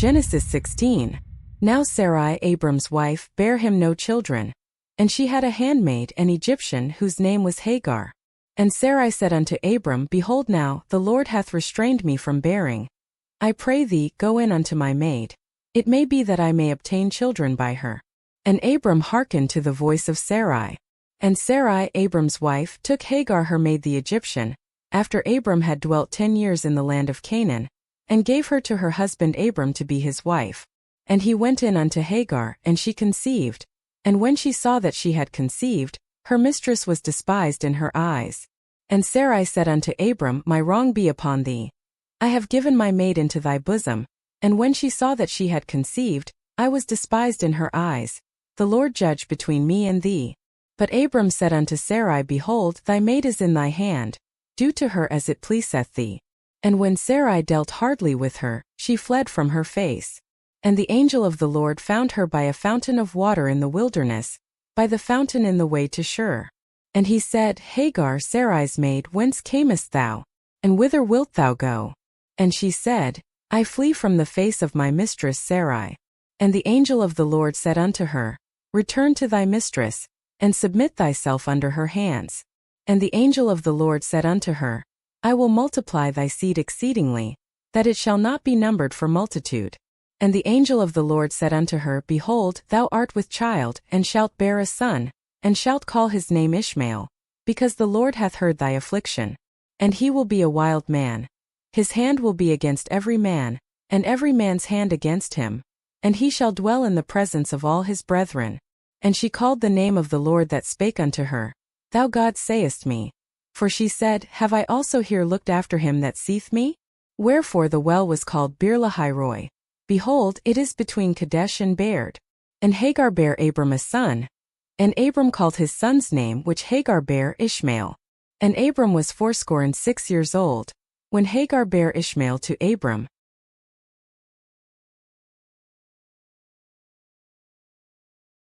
Genesis16. Now Sarai, Abram's wife, bare him no children. And she had a handmaid, an Egyptian, whose name was Hagar. And Sarai said unto Abram, Behold now, the Lord hath restrained me from bearing. I pray thee, go in unto my maid. It may be that I may obtain children by her. And Abram hearkened to the voice of Sarai. And Sarai, Abram's wife, took Hagar her maid the Egyptian, after Abram had dwelt 10 years in the land of Canaan, and gave her to her husband Abram to be his wife. And he went in unto Hagar, and she conceived. And when she saw that she had conceived, her mistress was despised in her eyes. And Sarai said unto Abram, My wrong be upon thee. I have given my maid into thy bosom. And when she saw that she had conceived, I was despised in her eyes. The Lord judge between me and thee. But Abram said unto Sarai, Behold, thy maid is in thy hand. Do to her as it pleaseth thee. And when Sarai dealt hardly with her, she fled from her face. And the angel of the Lord found her by a fountain of water in the wilderness, by the fountain in the way to Shur. And he said, Hagar, Sarai's maid, whence camest thou? And whither wilt thou go? And she said, I flee from the face of my mistress Sarai. And the angel of the Lord said unto her, Return to thy mistress, and submit thyself under her hands. And the angel of the Lord said unto her, I will multiply thy seed exceedingly, that it shall not be numbered for multitude. And the angel of the Lord said unto her, Behold, thou art with child, and shalt bear a son, and shalt call his name Ishmael, because the Lord hath heard thy affliction. And he will be a wild man. His hand will be against every man, and every man's hand against him. And he shall dwell in the presence of all his brethren. And she called the name of the Lord that spake unto her, Thou God sayest me. For she said, Have I also here looked after him that seeth me? Wherefore the well was called Beer-lahai-roi. Behold, it is between Kadesh and Bered. And Hagar bare Abram a son. And Abram called his son's name which Hagar bare Ishmael. And Abram was 86 years old, when Hagar bare Ishmael to Abram,